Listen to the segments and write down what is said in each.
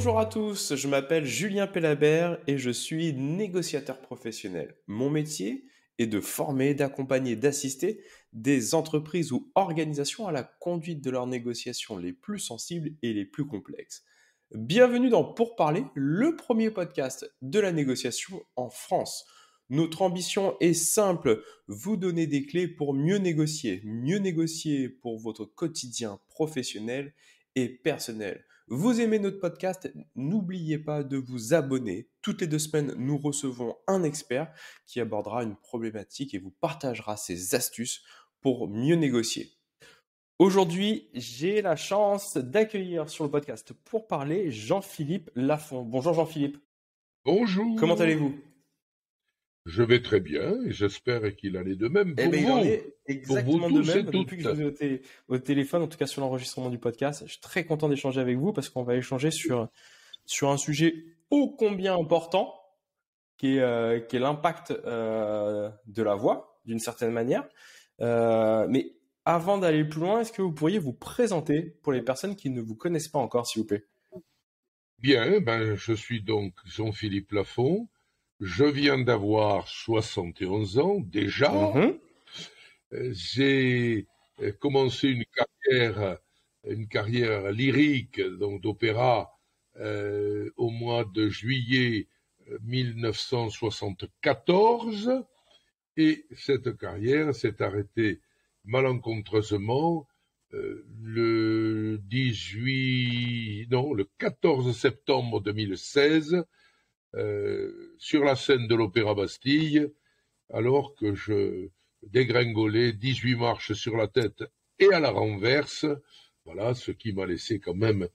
Bonjour à tous, je m'appelle Julien Pellabert et je suis négociateur professionnel. Mon métier est de former, d'accompagner, d'assister des entreprises ou organisations à la conduite de leurs négociations les plus sensibles et les plus complexes. Bienvenue dans Pour Parler, le premier podcast de la négociation en France. Notre ambition est simple, vous donner des clés pour mieux négocier pour votre quotidien professionnel et personnel. Vous aimez notre podcast? N'oubliez pas de vous abonner. Toutes les 2 semaines, nous recevons un expert qui abordera une problématique et vous partagera ses astuces pour mieux négocier. Aujourd'hui, j'ai la chance d'accueillir sur le podcast Pour Parler Jean-Philippe Lafont. Bonjour Jean-Philippe. Comment Bonjour, allez-vous? je vais très bien et j'espère qu'il allait de même Eh pour bien, il en vous, est exactement de tous et même depuis que toutes. je vous ai au téléphone, en tout cas sur l'enregistrement du podcast. Je suis très content d'échanger avec vous parce qu'on va échanger sur un sujet ô combien important qui est l'impact de la voix, d'une certaine manière. Mais avant d'aller plus loin, est-ce que vous pourriez vous présenter pour les personnes qui ne vous connaissent pas encore, s'il vous plaît? Bien, je suis donc Jean-Philippe Lafont. Je viens d'avoir 71 ans déjà. Mhm. J'ai commencé une carrière lyrique, donc d'opéra, au mois de juillet 1974. Et cette carrière s'est arrêtée malencontreusement le 14 septembre 2016 sur la scène de l'Opéra Bastille, alors que je dégringolais 18 marches sur la tête et à la renverse. Voilà, ce qui m'a laissé quand même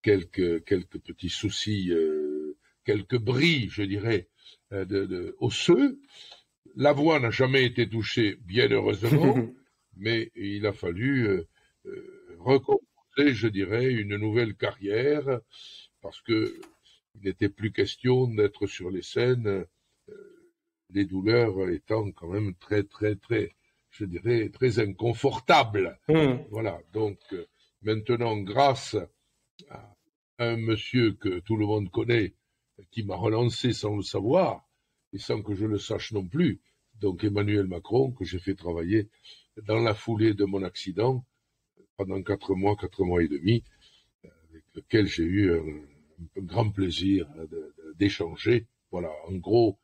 quelques petits soucis, quelques bris, je dirais, osseux. La voix n'a jamais été touchée, bien heureusement, mais il a fallu recommencer, je dirais, une nouvelle carrière, parce que il n'était plus question d'être sur les scènes, les douleurs étant quand même très, je dirais, très inconfortables. Mhm. Voilà, donc maintenant, grâce à un monsieur que tout le monde connaît, qui m'a relancé sans le savoir, et sans que je le sache non plus, donc Emmanuel Macron, que j'ai fait travailler dans la foulée de mon accident pendant 4 mois et demi, avec lequel j'ai eu un grand plaisir d'échanger. Voilà, en gros,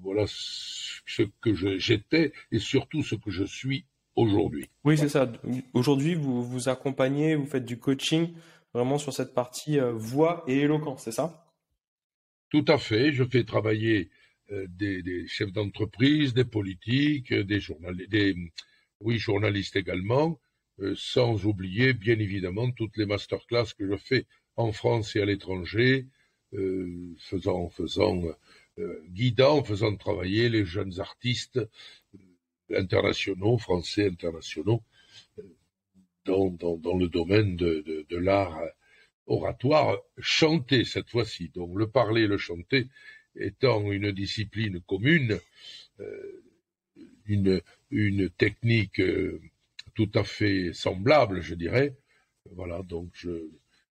voilà ce que j'étais et surtout ce que je suis aujourd'hui. Oui, c'est Voilà. ça. Aujourd'hui, vous vous accompagnez, vous faites du coaching vraiment sur cette partie voix et éloquence, c'est ça? Tout à fait, je fais travailler des chefs d'entreprise, des politiques, oui, journalistes également, sans oublier bien évidemment toutes les masterclass que je fais en France et à l'étranger, faisant travailler les jeunes artistes internationaux, français internationaux, dans le domaine de l'art oratoire chanté cette fois-ci. Donc le parler et le chanter étant une discipline commune, une technique tout à fait semblable, je dirais. Voilà, donc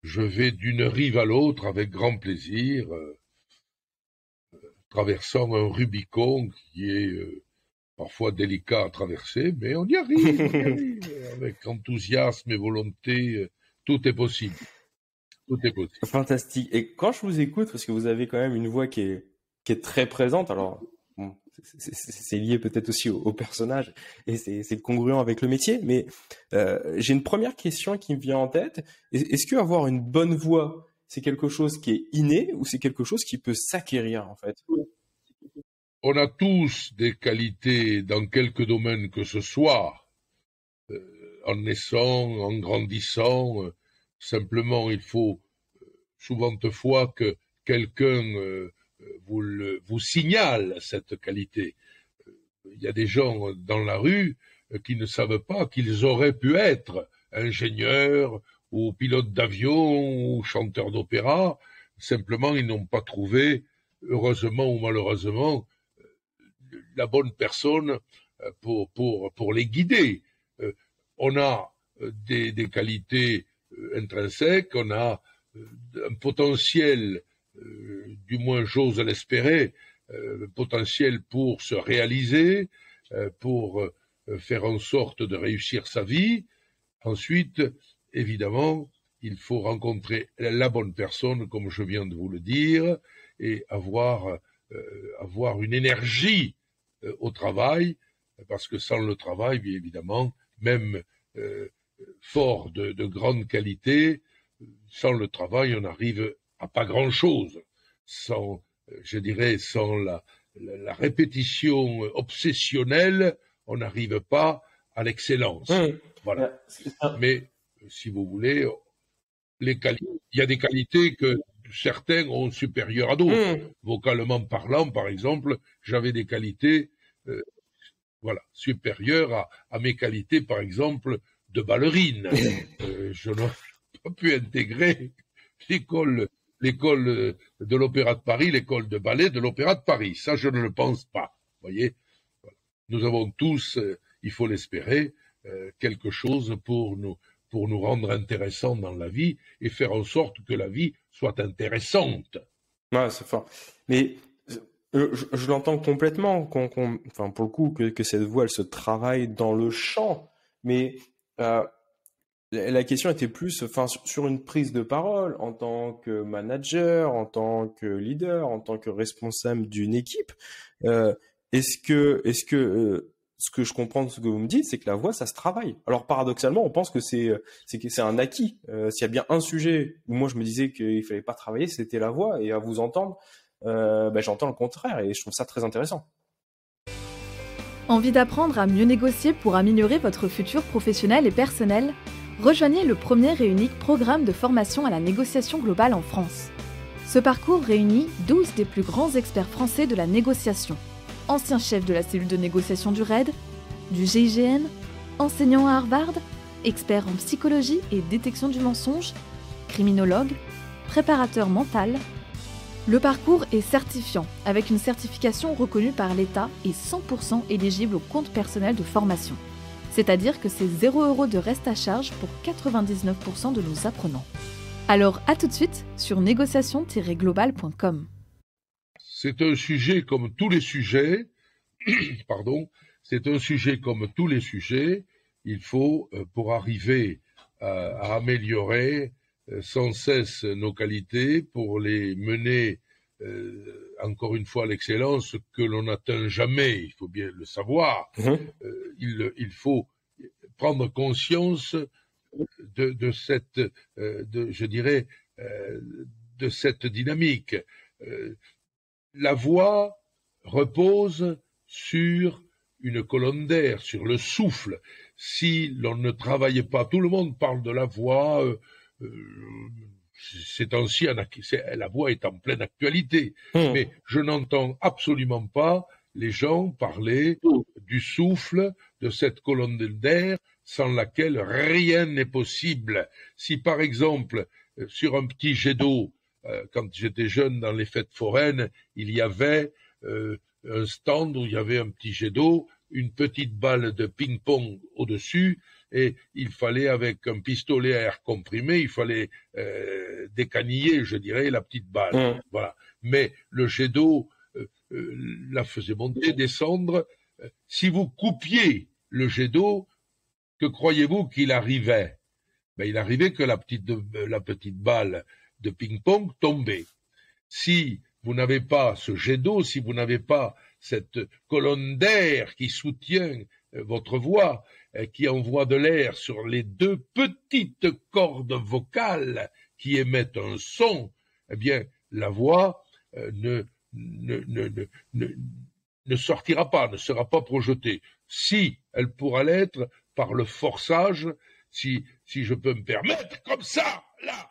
je vais d'une rive à l'autre avec grand plaisir, traversant un Rubicon qui est parfois délicat à traverser, mais on y arrive, avec enthousiasme et volonté, tout est possible, tout est possible. Fantastique. Et quand je vous écoute, parce que vous avez quand même une voix qui est très présente, alors bon, c'est lié peut-être aussi au personnage et c'est congruent avec le métier, mais j'ai une première question qui me vient en tête. Est-ce que avoir une bonne voix, c'est quelque chose qui est inné ou c'est quelque chose qui peut s'acquérir en fait? On a tous des qualités dans quelque domaine que ce soit, en naissant, en grandissant. Simplement, il faut souvent fois que quelqu'un vous signale cette qualité. Il y a des gens dans la rue qui ne savent pas qu'ils auraient pu être ingénieurs ou pilotes d'avion ou chanteurs d'opéra. Simplement, ils n'ont pas trouvé, heureusement ou malheureusement, la bonne personne pour les guider. On a des qualités intrinsèques, on a un potentiel, du moins j'ose l'espérer, potentiel pour se réaliser, pour faire en sorte de réussir sa vie. Ensuite, évidemment, il faut rencontrer la bonne personne, comme je viens de vous le dire, et avoir une énergie au travail, parce que sans le travail, bien évidemment, même fort de grande qualité, sans le travail, on n'arrive à pas grand-chose. Sans la répétition obsessionnelle, on n'arrive pas à l'excellence. Voilà. Mais, si vous voulez, il y a des qualités que certains ont supérieures à d'autres. Vocalement parlant, par exemple, j'avais des qualités supérieures à mes qualités, par exemple, de ballerine. Je n'ai pas pu intégrer l'école de l'Opéra de Paris, l'école de ballet de l'Opéra de Paris. Ça, je ne le pense pas. Voyez, nous avons tous, il faut l'espérer, quelque chose pour nous rendre intéressants dans la vie et faire en sorte que la vie soit intéressante. Ouais, c'est fort. Mais je l'entends complètement, enfin, pour le coup, que cette voix, elle se travaille dans le chant. Mais la question était plus, enfin, sur une prise de parole en tant que manager, en tant que leader, en tant que responsable d'une équipe. Est-ce que ce que je comprends de ce que vous me dites, c'est que la voix, ça se travaille. Alors paradoxalement, on pense que c'est un acquis. S'il y a bien un sujet où moi je me disais qu'il fallait pas travailler, c'était la voix. Et à vous entendre, j'entends le contraire et je trouve ça très intéressant. Envie d'apprendre à mieux négocier pour améliorer votre futur professionnel et personnel ? Rejoignez le premier et unique programme de formation à la négociation globale en France. Ce parcours réunit 12 des plus grands experts français de la négociation. Anciens chefs de la cellule de négociation du RAID, du GIGN, enseignants à Harvard, experts en psychologie et détection du mensonge, criminologues, préparateurs mental. Le parcours est certifiant, avec une certification reconnue par l'État et 100% éligible au compte personnel de formation. C'est-à-dire que c'est 0 € de reste à charge pour 99% de nos apprenants. Alors à tout de suite sur négociation-global.com. C'est un sujet comme tous les sujets, c'est un sujet comme tous les sujets, il faut, pour arriver à améliorer sans cesse nos qualités, pour les mener, encore une fois, à l'excellence que l'on n'atteint jamais, il faut bien le savoir, il faut prendre conscience de cette dynamique. La voix repose sur une colonne d'air, sur le souffle. Si l'on ne travaillait pas, tout le monde parle de la voix, ces temps-ci, la voix est en pleine actualité, mais je n'entends absolument pas les gens parler du souffle, de cette colonne d'air sans laquelle rien n'est possible. Si par exemple, sur un petit jet d'eau, quand j'étais jeune dans les fêtes foraines, il y avait un stand où il y avait un petit jet d'eau, une petite balle de ping-pong au-dessus, et il fallait, avec un pistolet à air comprimé, il fallait décaniller, je dirais, la petite balle. Voilà. Mais le jet d'eau la faisait monter, descendre. Si vous coupiez le jet d'eau, que croyez-vous qu'il arrivait? Il arrivait que la petite balle de ping-pong tombait. Si vous n'avez pas ce jet d'eau, si vous n'avez pas cette colonne d'air qui soutient votre voix, qui envoie de l'air sur les deux petites cordes vocales qui émettent un son, eh bien, la voix ne sortira pas, ne sera pas projetée. Si elle pourra l'être par le forçage, si je peux me permettre, comme ça, là,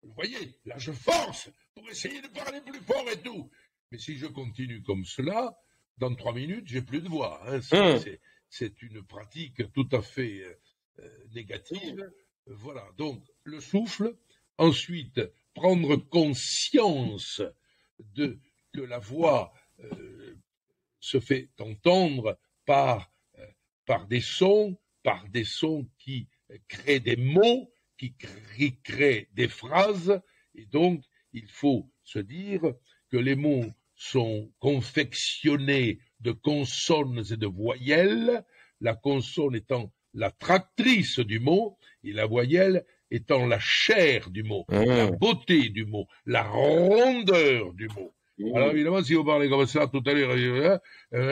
vous voyez, là je force pour essayer de parler plus fort et tout. Mais si je continue comme cela, dans 3 minutes, j'ai plus de voix. C'est une pratique tout à fait négative. Voilà, donc le souffle. Ensuite, prendre conscience que la voix se fait entendre par des sons qui créent des mots, qui créent des phrases, Et donc, il faut se dire que les mots sont confectionnés de consonnes et de voyelles, la consonne étant la tractrice du mot et la voyelle étant la chair du mot, la beauté du mot, la rondeur du mot. Alors évidemment, si vous parlez comme ça tout à l'heure,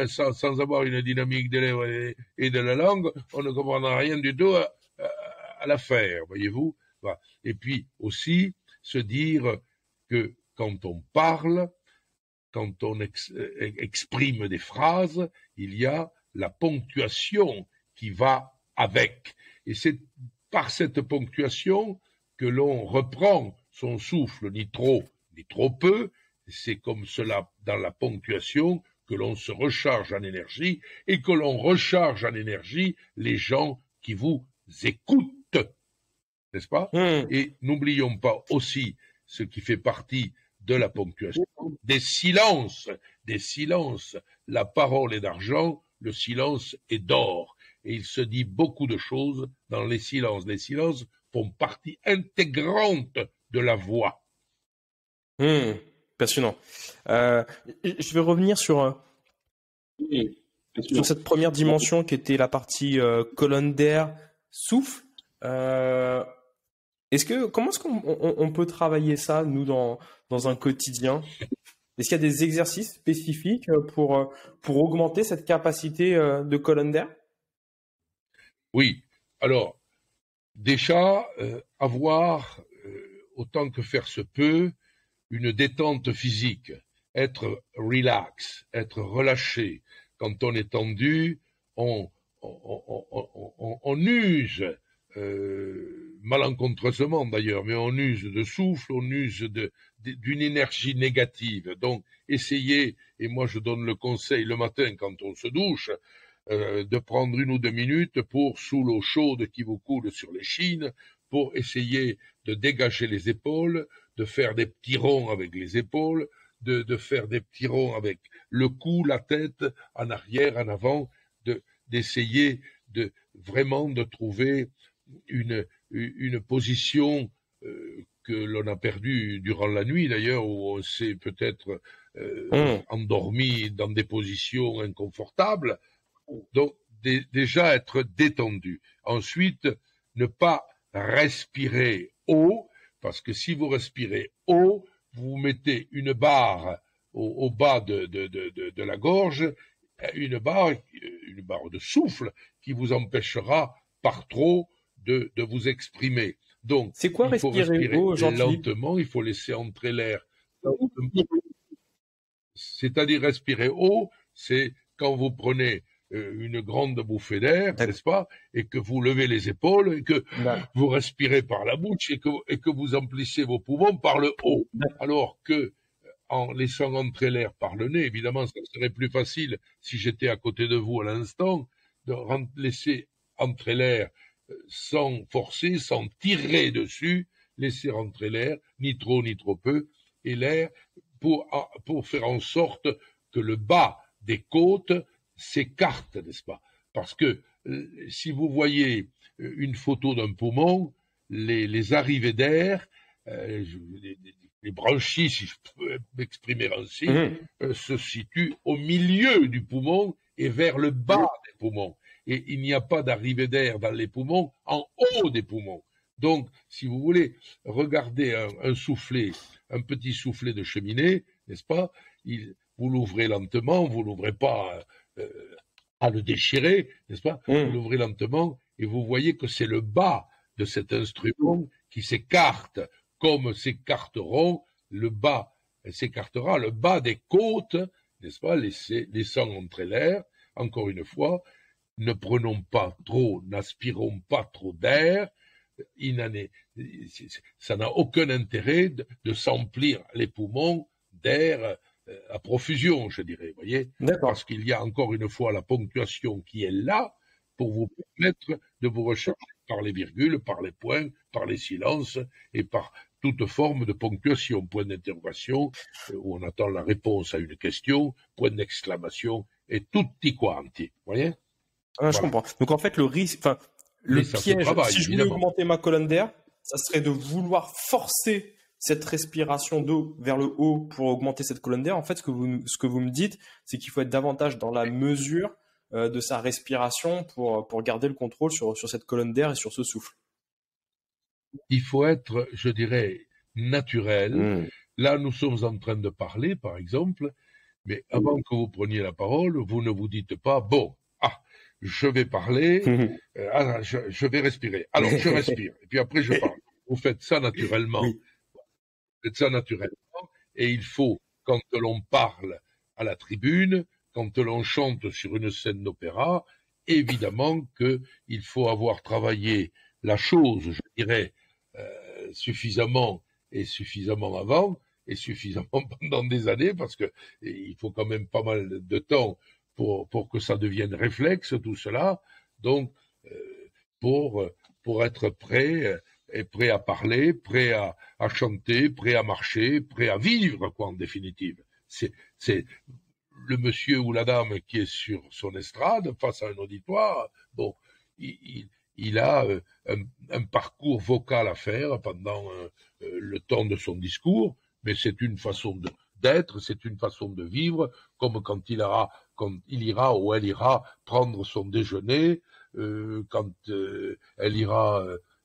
sans avoir une dynamique des lèvres et de la langue, on ne comprendra rien du tout à l'affaire, voyez-vous. Voilà. Et puis aussi, se dire que quand on parle, quand on exprime des phrases, il y a la ponctuation qui va avec. Et c'est par cette ponctuation que l'on reprend son souffle, ni trop peu. C'est comme cela, dans la ponctuation, que l'on se recharge en énergie et que l'on recharge en énergie les gens qui vous écoutent, n'est-ce pas? Et n'oublions pas aussi ce qui fait partie de la ponctuation, des silences. La parole est d'argent, le silence est d'or. Et il se dit beaucoup de choses dans les silences. Les silences font partie intégrante de la voix. Passionnant. Je vais revenir sur cette première dimension qui était la partie colonne d'air, souffle. Comment est-ce qu'on peut travailler ça, nous, dans un quotidien? Est-ce qu'il y a des exercices spécifiques pour augmenter cette capacité de colonne d'air? Oui. Alors, déjà, avoir, autant que faire se peut, une détente physique, être relax, être relâché. Quand on est tendu, on use, malencontreusement d'ailleurs, mais on use de souffle, on use d'une énergie négative. Donc, essayez, et moi je donne le conseil le matin quand on se douche, de prendre 1 ou 2 minutes pour, sous l'eau chaude qui vous coule sur l'échine, pour essayer de dégager les épaules, de faire des petits ronds avec les épaules, de faire des petits ronds avec le cou, la tête, en arrière, en avant, d'essayer vraiment de trouver une position que l'on a perdue durant la nuit d'ailleurs, où on s'est peut-être endormi dans des positions inconfortables. Donc déjà être détendu. Ensuite, ne pas respirer haut, parce que si vous respirez haut, vous mettez une barre au bas de la gorge, une barre de souffle qui vous empêchera par trop de vous exprimer. Donc, c'est quoi, il faut respirer haut, lentement, il faut laisser entrer l'air. C'est-à-dire respirer haut, c'est quand vous prenez une grande bouffée d'air, n'est-ce pas, et que vous levez les épaules, et que vous respirez par la bouche, et que vous emplissez vos poumons par le haut. Alors que, en laissant entrer l'air par le nez, évidemment, ça serait plus facile si j'étais à côté de vous à l'instant, de laisser entrer l'air sans forcer, sans tirer dessus, laisser entrer l'air, ni trop peu, et l'air pour faire en sorte que le bas des côtes s'écarte, n'est-ce pas? Parce que si vous voyez une photo d'un poumon, les arrivées d'air, les branchies, si je peux m'exprimer ainsi, se situent au milieu du poumon et vers le bas des poumons. Et il n'y a pas d'arrivée d'air dans les poumons en haut des poumons. Donc, si vous voulez regarder un soufflet, un petit soufflet de cheminée, n'est-ce pas? Vous l'ouvrez lentement, vous l'ouvrez pas à le déchirer, n'est-ce pas? Vous l'ouvrez lentement et vous voyez que c'est le bas de cet instrument qui s'écarte, comme s'écartera le bas des côtes, n'est-ce pas? Laissant entrer l'air. Encore une fois, ne prenons pas trop, n'aspirons pas trop d'air. Ça n'a aucun intérêt de s'emplir les poumons d'air à profusion, je dirais, voyez, parce qu'il y a encore une fois la ponctuation qui est là pour vous permettre de vous recharger par les virgules, par les points, par les silences et par toute forme de ponctuation, point d'interrogation, où on attend la réponse à une question, point d'exclamation et tutti quanti, voyez. Je comprends. Donc en fait, le risque, le piège, si je voulais augmenter ma colonne d'air, ça serait de vouloir forcer cette respiration d'eau vers le haut pour augmenter cette colonne d'air, en fait, ce que vous me dites, c'est qu'il faut être davantage dans la mesure de sa respiration pour garder le contrôle sur cette colonne d'air et sur ce souffle. Il faut être, je dirais, naturel. Là, nous sommes en train de parler, par exemple, mais avant que vous preniez la parole, vous ne vous dites pas, bon, je vais parler, je vais respirer. Alors, je respire, et puis après, je parle. Vous faites ça naturellement. Oui. Vous faites ça naturellement, et il faut, quand l'on parle à la tribune, quand l'on chante sur une scène d'opéra, évidemment qu'il faut avoir travaillé la chose, je dirais, suffisamment avant, et suffisamment pendant des années, parce que il faut quand même pas mal de temps pour que ça devienne réflexe, tout cela. Donc, pour être prêt, et prêt à parler, prêt à chanter, prêt à marcher, prêt à vivre, quoi, en définitive. C'est le monsieur ou la dame qui est sur son estrade, face à un auditoire, bon, il a un parcours vocal à faire pendant le temps de son discours, mais c'est une façon d'être, c'est une façon de vivre, comme quand il ira ou elle ira prendre son déjeuner, quand elle ira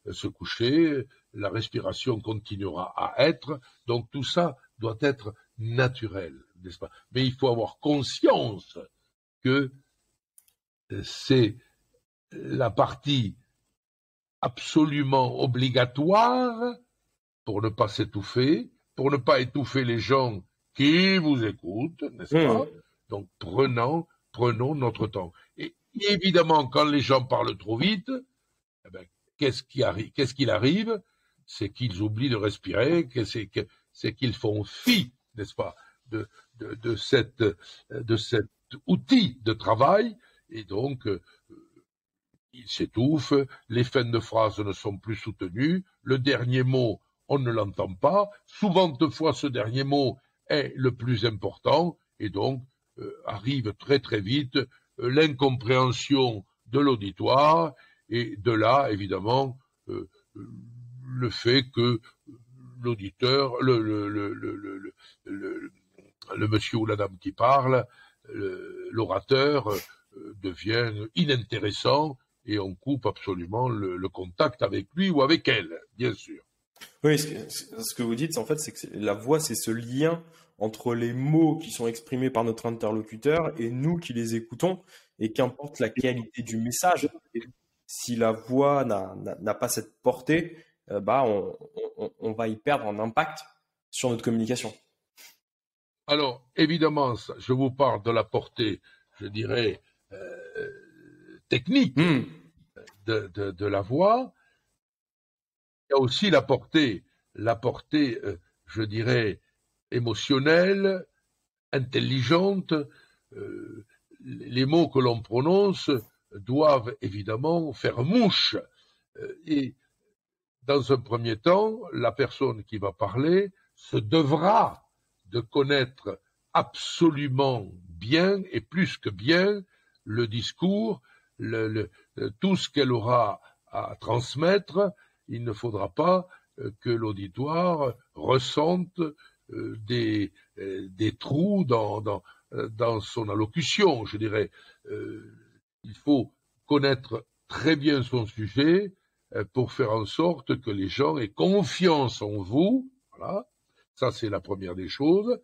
se coucher, la respiration continuera à être, donc tout ça doit être naturel, n'est-ce pas? Mais il faut avoir conscience que c'est la partie absolument obligatoire pour ne pas s'étouffer, pour ne pas étouffer les gens qui vous écoutent, n'est-ce pas? Donc prenons notre temps. Et évidemment, quand les gens parlent trop vite, eh ben, qu'est-ce qu'il arrive? C'est qu'ils oublient de respirer, c'est qu'ils font fi, n'est-ce pas, de cet outil de travail, et donc ils s'étouffent, les fins de phrases ne sont plus soutenues, le dernier mot, on ne l'entend pas, souvent de fois ce dernier mot est le plus important, et donc arrive très très vite l'incompréhension de l'auditoire, et de là, évidemment, le fait que l'auditeur, le monsieur ou la dame qui parle, l'orateur devient inintéressant, et on coupe absolument le contact avec lui ou avec elle, bien sûr. Oui, ce que vous dites, en fait, c'est que la voix, c'est ce lien entre les mots qui sont exprimés par notre interlocuteur et nous qui les écoutons, et qu'importe la qualité du message, si la voix n'a pas cette portée, on va y perdre en impact sur notre communication. Alors, évidemment, je vous parle de la portée, je dirais, technique de la voix. Il y a aussi la portée, je dirais, émotionnelle, intelligente. Les mots que l'on prononce doivent évidemment faire mouche. Et dans un premier temps, la personne qui va parler se devra de connaître absolument bien, et plus que bien, le discours, tout ce qu'elle aura à transmettre. Il ne faudra pas que l'auditoire ressente des trous dans son allocution, je dirais. Il faut connaître très bien son sujet pour faire en sorte que les gens aient confiance en vous. Voilà, ça c'est la première des choses.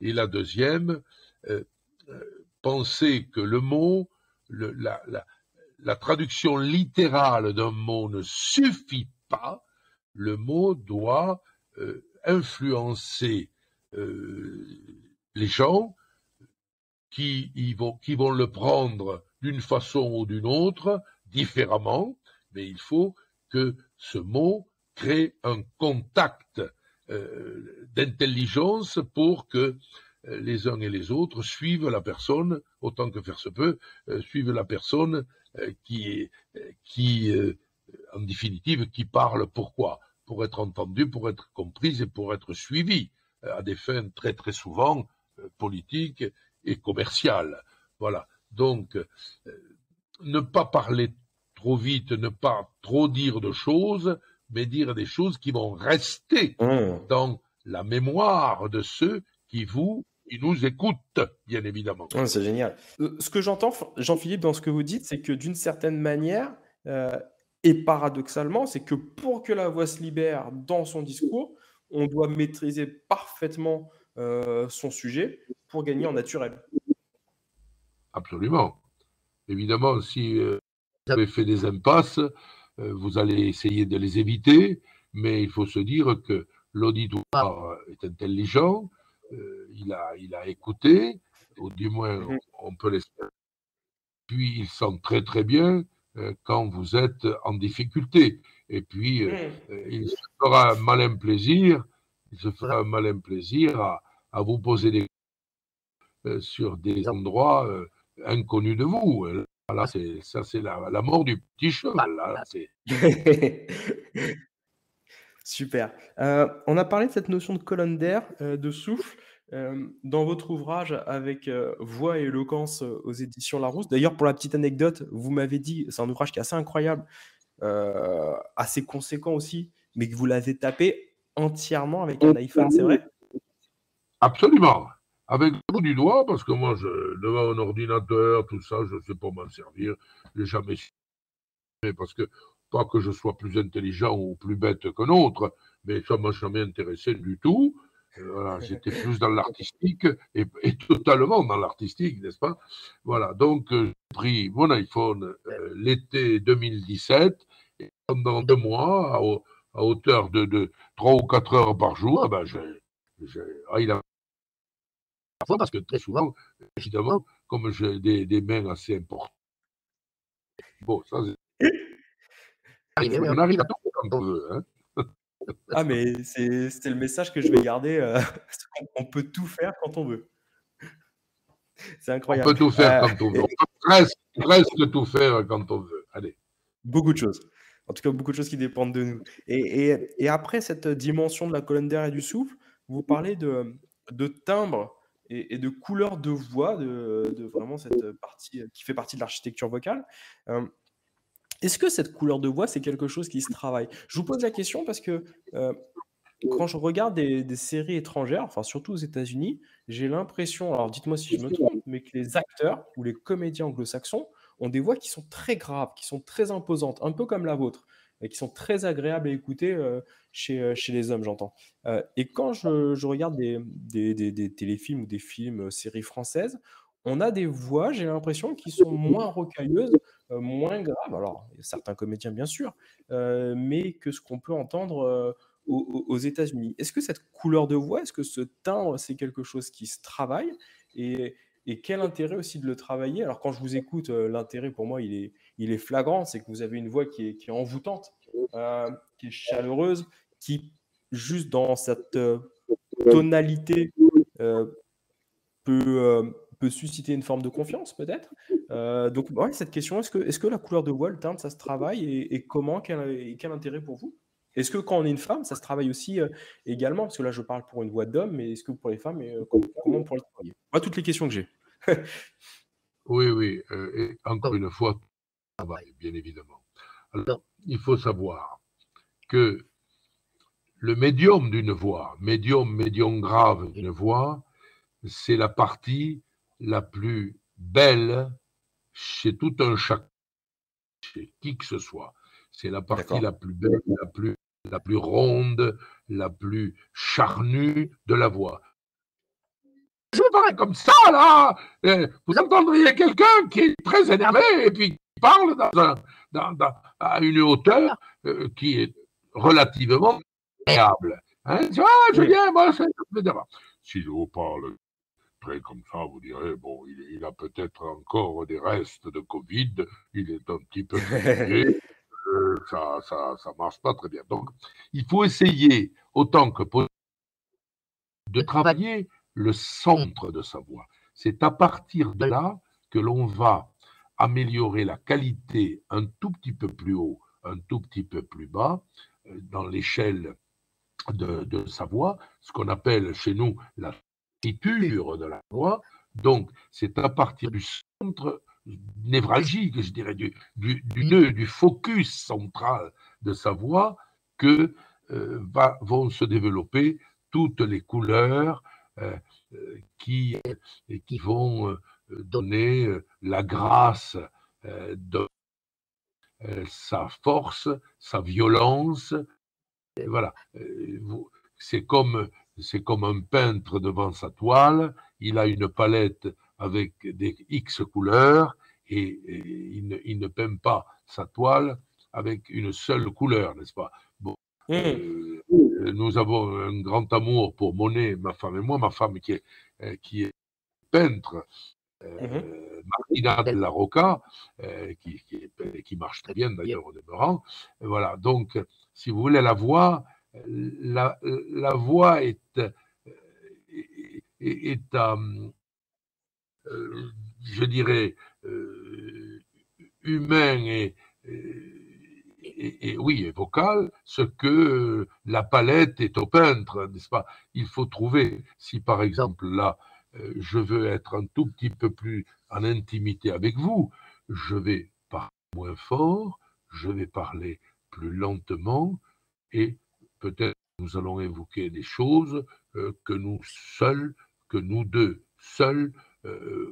Et la deuxième, pensez que le mot, la traduction littérale d'un mot ne suffit pas. Le mot doit influencer les gens qui vont le prendre d'une façon ou d'une autre, différemment, mais il faut que ce mot crée un contact d'intelligence pour que les uns et les autres suivent la personne, autant que faire se peut, suivent la personne qui en définitive, qui parle. Pourquoi? Pour être entendue, pour être comprise et pour être suivie, à des fins très très souvent politiques et commerciales. Voilà. Donc, ne pas parler trop vite, ne pas trop dire de choses, mais dire des choses qui vont rester dans la mémoire de ceux qui nous écoutent, bien évidemment. Ouais, c'est génial. Ce que j'entends, Jean-Philippe, dans ce que vous dites, c'est que d'une certaine manière, et paradoxalement, c'est que pour que la voix se libère dans son discours, on doit maîtriser parfaitement son sujet pour gagner en naturel. Absolument. Évidemment, si vous avez fait des impasses, vous allez essayer de les éviter, mais il faut se dire que l'auditoire est intelligent, il a écouté, ou du moins on peut l'espérer. Puis il sent très très bien quand vous êtes en difficulté. Et puis il se fera un malin plaisir, à vous poser des questions sur des endroits inconnus de vous. Là, c'est la mort du petit cheval. Là, Super. On a parlé de cette notion de colonne d'air, de souffle, dans votre ouvrage avec Voix et éloquence aux éditions Larousse. D'ailleurs, pour la petite anecdote, vous m'avez dit, c'est un ouvrage qui est assez incroyable, assez conséquent aussi, mais que vous l'avez tapé entièrement avec un iPhone, c'est vrai? Absolument. Avec le bout du doigt, parce que moi, devant un ordinateur, tout ça, je ne sais pas m'en servir. Je n'ai jamais su. Parce que, pas que je sois plus intelligent ou plus bête qu'un autre, mais ça ne m'a jamais intéressé du tout. Voilà, j'étais plus dans l'artistique et totalement dans l'artistique, n'est-ce pas? Voilà, donc j'ai pris mon iPhone l'été 2017 et pendant 2 mois, à hauteur de 3 ou 4 heures par jour, il a parce que très souvent, évidemment, comme j'ai des mains assez importantes, bon, ça, on arrive à tout quand on veut. Hein. Ah, mais c'est le message que je vais garder. On peut tout faire quand on veut. C'est incroyable. On peut tout faire quand on veut. On peut presque tout faire quand on veut. Allez. Beaucoup de choses. En tout cas, beaucoup de choses qui dépendent de nous. Et après cette dimension de la colonne d'air et du souffle, vous parlez de timbre et de couleur de voix, de vraiment cette partie qui fait partie de l'architecture vocale. Est-ce que cette couleur de voix, c'est quelque chose qui se travaille? Je vous pose la question parce que quand je regarde des séries étrangères, enfin surtout aux États-Unis, j'ai l'impression, alors dites-moi si je me trompe, mais que les acteurs ou les comédiens anglo-saxons ont des voix qui sont très graves, qui sont très imposantes, un peu comme la vôtre, et qui sont très agréables à écouter chez les hommes, j'entends. Et quand je regarde des téléfilms ou des films, séries françaises, on a des voix, j'ai l'impression, qui sont moins rocailleuses, moins graves. Alors, il y a certains comédiens, bien sûr, mais que ce qu'on peut entendre aux États-Unis. Est-ce que cette couleur de voix, est-ce que ce timbre, c'est quelque chose qui se travaille et quel intérêt aussi de le travailler? Alors, quand je vous écoute, l'intérêt pour moi, il est flagrant. C'est que vous avez une voix qui est envoûtante, qui est chaleureuse, qui, juste dans cette tonalité, peut susciter une forme de confiance, peut-être. Donc, ouais, cette question, est-ce que la couleur de voix, le timbre, ça se travaille et comment, quel intérêt pour vous? Est-ce que quand on est une femme, ça se travaille aussi également? Parce que là, je parle pour une voix d'homme, mais est-ce que pour les femmes, comment on pourrait le travailler? Moi, toutes les questions que j'ai. Oui. Et encore une fois, travail, bien évidemment. Alors, il faut savoir que le médium d'une voix, médium grave d'une voix, c'est la partie la plus belle chez tout un chacun, chez qui que ce soit. C'est la partie la plus belle, la plus ronde, la plus charnue de la voix. Je me parle comme ça, là. Vous entendriez quelqu'un qui est très énervé et puis qui parle à une hauteur qui est relativement agréable. Hein? Tu vois, Julien, moi, si je vous parle très comme ça, vous direz, bon, il a peut-être encore des restes de Covid, il est un petit peu fatigué, ça marche pas très bien. Donc, il faut essayer, autant que possible, de travailler le centre de sa voix. C'est à partir de là que l'on va améliorer la qualité un tout petit peu plus haut, un tout petit peu plus bas, dans l'échelle de sa voix, ce qu'on appelle chez nous la titure de la voix. Donc, c'est à partir du centre névralgique, je dirais, du nœud, du focus central de sa voix que vont se développer toutes les couleurs qui vont donner la grâce de sa force, sa violence. Et voilà. C'est comme un peintre devant sa toile. Il a une palette avec des X couleurs et il ne peint pas sa toile avec une seule couleur, n'est-ce pas? Bon, nous avons un grand amour pour Monet, ma femme et moi. Ma femme qui est peintre, Martina Della Rocca, qui marche très bien d'ailleurs au demeurant. Voilà, donc si vous voulez, la voix est je dirais, humain et oui, et vocal, ce que la palette est au peintre, n'est-ce pas? Il faut trouver, si par exemple là, je veux être un tout petit peu plus en intimité avec vous, je vais parler moins fort, je vais parler plus lentement et peut-être nous allons évoquer des choses que nous deux seuls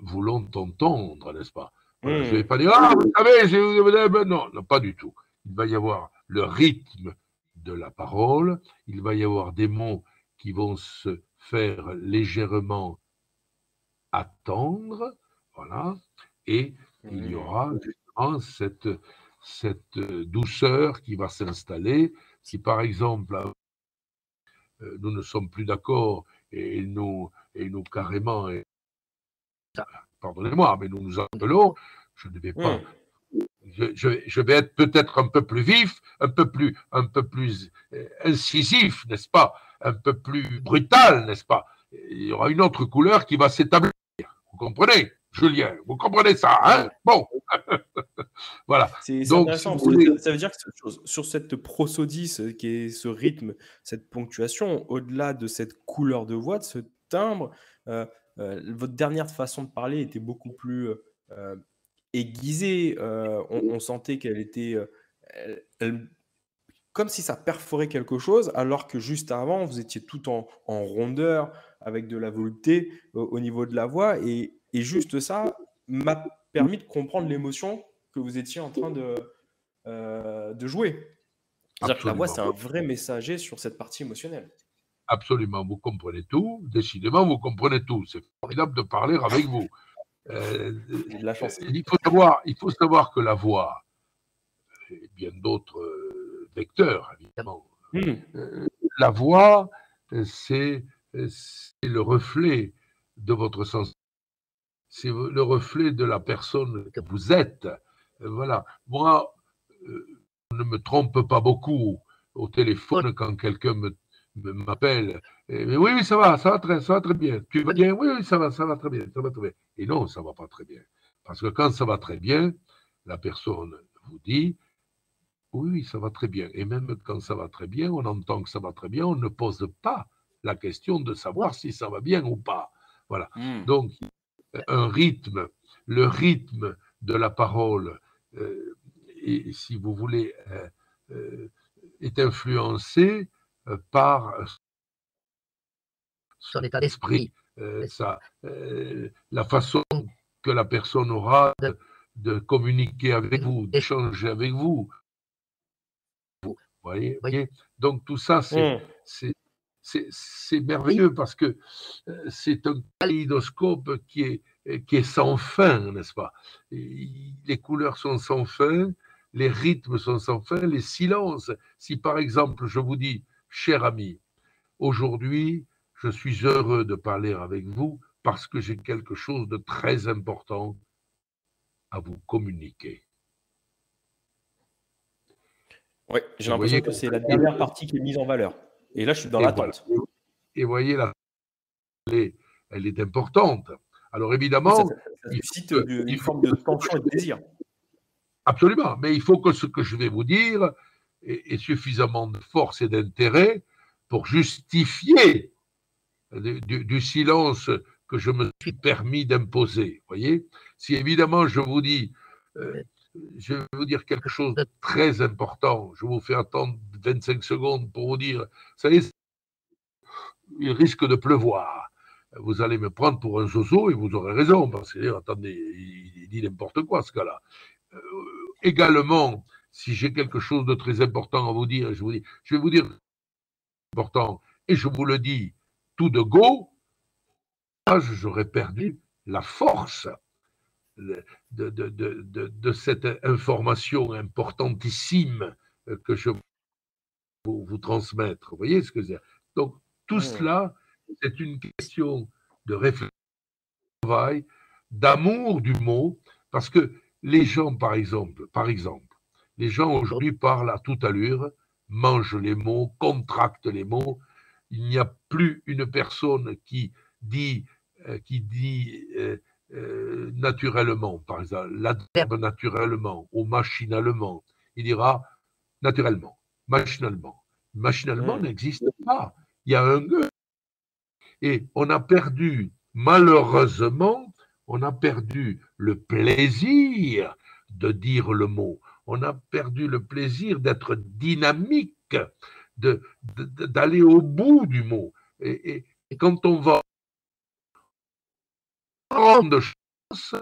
voulons entendre, n'est-ce pas? Voilà, je ne vais pas dire, ah, vous savez, non, pas du tout. Il va y avoir le rythme de la parole, il va y avoir des mots qui vont se faire légèrement attendre, voilà, et il y aura justement cette douceur qui va s'installer. Si par exemple, nous ne sommes plus d'accord et nous carrément, pardonnez-moi, mais nous nous appelons, je ne vais pas. Je vais être peut-être un peu plus vif, un peu plus incisif, n'est-ce pas? Un peu plus brutal, n'est-ce pas? Il y aura une autre couleur qui va s'établir. Vous comprenez, Julien? Vous comprenez ça, hein? Bon. Voilà. C'est intéressant, parce que ça veut dire que sur cette prosodie, qui est ce rythme, cette ponctuation, au-delà de cette couleur de voix, de ce timbre, votre dernière façon de parler était beaucoup plus aiguisée. On sentait qu'elle était comme si ça perforait quelque chose, alors que juste avant, vous étiez tout en rondeur, avec de la volupté au niveau de la voix. Et juste ça m'a permis de comprendre l'émotion que vous étiez en train de jouer. C'est-à-dire que la voix, c'est un vrai messager sur cette partie émotionnelle. Absolument, vous comprenez tout. Décidément, vous comprenez tout. C'est formidable de parler avec vous. J'ai de la chance. Il faut savoir que la voix, et bien d'autres vecteurs, évidemment, la voix, c'est le reflet de votre sens. C'est le reflet de la personne que vous êtes. Voilà. Moi, je ne me trompe pas beaucoup au téléphone quand quelqu'un m'appelle. Mais oui, ça va très bien. Tu vas bien? Oui, ça va très bien, ça va très bien. Et non, ça va pas très bien. Parce que quand ça va très bien, la personne vous dit, oui, ça va très bien. Et même quand ça va très bien, on entend que ça va très bien, on ne pose pas la question de savoir si ça va bien ou pas. Voilà. Donc, un rythme, le rythme de la parole, et, si vous voulez, est influencé par son état d'esprit, la façon que la personne aura de communiquer avec vous, d'échanger avec vous. Vous voyez? Donc tout ça, c'est merveilleux parce que c'est un kaléidoscope qui est sans fin, n'est-ce pas? Les couleurs sont sans fin, les rythmes sont sans fin, les silences. Si par exemple, je vous dis, cher ami, aujourd'hui, je suis heureux de parler avec vous parce que j'ai quelque chose de très important à vous communiquer. Oui, j'ai l'impression que c'est la dernière partie qui est mise en valeur. Et là, je suis dans l'attente. Voilà. Et voyez, elle est importante. Alors évidemment, ça suscite une forme de tension et de désir. Absolument, mais il faut que ce que je vais vous dire ait suffisamment de force et d'intérêt pour justifier du silence que je me suis permis d'imposer. Voyez, si évidemment je vous dis, je vais vous dire quelque chose de très important, je vous fais attendre 25 secondes pour vous dire, ça y est, il risque de pleuvoir. Vous allez me prendre pour un zozo et vous aurez raison, parce que, attendez, il dit n'importe quoi, ce gars-là. Également, si j'ai quelque chose de très important à vous dire, je vais vous dire important, et je vous le dis tout de go, j'aurais perdu la force de cette information importantissime que je vous transmettre. Vous voyez ce que c'est? Donc, tout cela, c'est une question de réflexion, d'amour du mot, parce que les gens, par exemple, les gens aujourd'hui parlent à toute allure, mangent les mots, contractent les mots. Il n'y a plus une personne qui dit naturellement, par exemple, l'adverbe naturellement ou machinalement. Il dira naturellement, machinalement. Machinalement n'existe pas. Il y a un gueux. Et on a perdu, malheureusement, on a perdu le plaisir de dire le mot. On a perdu le plaisir d'être dynamique, d'aller au bout du mot. Et quand on va prendre chance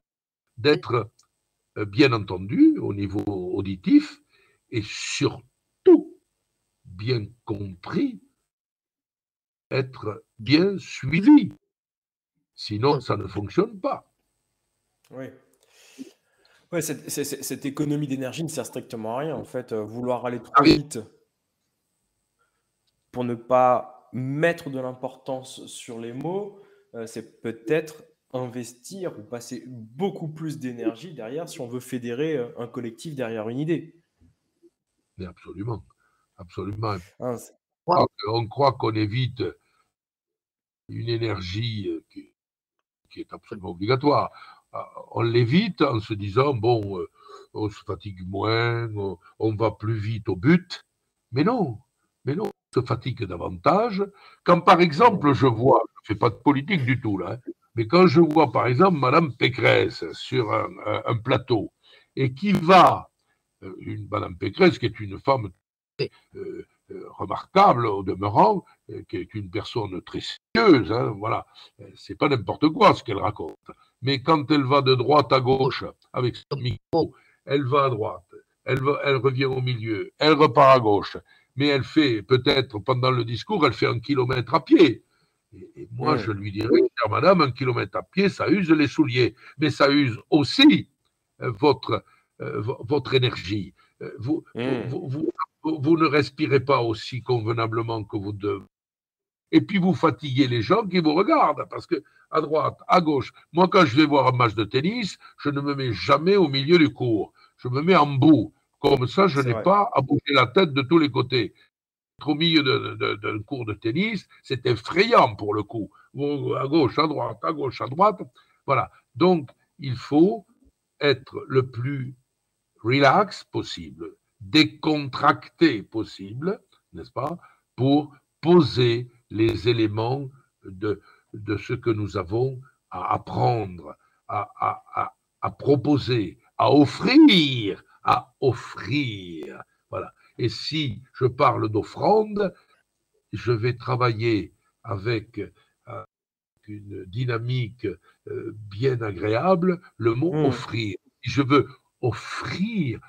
d'être bien entendu au niveau auditif et surtout bien compris, être bien suivi. Sinon, ça ne fonctionne pas. Oui. Ouais, cette économie d'énergie ne sert strictement à rien. En fait, vouloir aller trop vite pour ne pas mettre de l'importance sur les mots, c'est peut-être investir ou passer beaucoup plus d'énergie derrière si on veut fédérer un collectif derrière une idée. Mais absolument, absolument. Hein, on croit qu'on évite une énergie qui est absolument obligatoire. On l'évite en se disant, bon, on se fatigue moins, on va plus vite au but. Mais non, on se fatigue davantage. Quand, par exemple, je vois, je ne fais pas de politique du tout, là, mais quand je vois, par exemple, Madame Pécresse sur un plateau, et qui va, Madame Pécresse, qui est une femme remarquable au demeurant, qui est une personne très sérieuse, hein, voilà, c'est pas n'importe quoi ce qu'elle raconte. Mais quand elle va de droite à gauche avec son micro, elle va à droite, elle revient au milieu, elle repart à gauche, mais elle fait peut-être pendant le discours, elle fait 1 kilomètre à pied. Et moi, je lui dirais, chère madame, 1 kilomètre à pied, ça use les souliers, mais ça use aussi votre énergie. Vous ne respirez pas aussi convenablement que vous devez. Et puis vous fatiguez les gens qui vous regardent, parce que à droite, à gauche, moi quand je vais voir un match de tennis, je ne me mets jamais au milieu du court, je me mets en bout. Comme ça, je n'ai pas à bouger la tête de tous les côtés. Être au milieu d'un cours de tennis, c'est effrayant pour le coup. À gauche, à droite, à gauche, à droite. Voilà. Donc, il faut être le plus relax possible, décontracté possible, n'est-ce pas, pour poser les éléments de ce que nous avons à apprendre, à proposer, à offrir. Voilà. Et si je parle d'offrande, je vais travailler avec une dynamique bien agréable, le mot offrir. Je veux offrir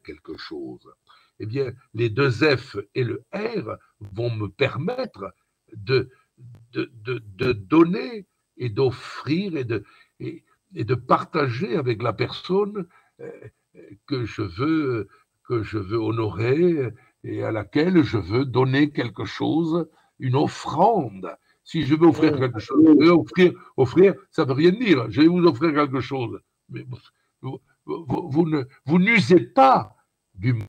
quelque chose. Eh bien, les 2 F et le R vont me permettre de donner et d'offrir et de partager avec la personne que je veux honorer et à laquelle je veux donner quelque chose, une offrande. Si je veux offrir quelque chose, offrir, ça ne veut rien dire. Je vais vous offrir quelque chose. Mais vous n'usez pas du mot.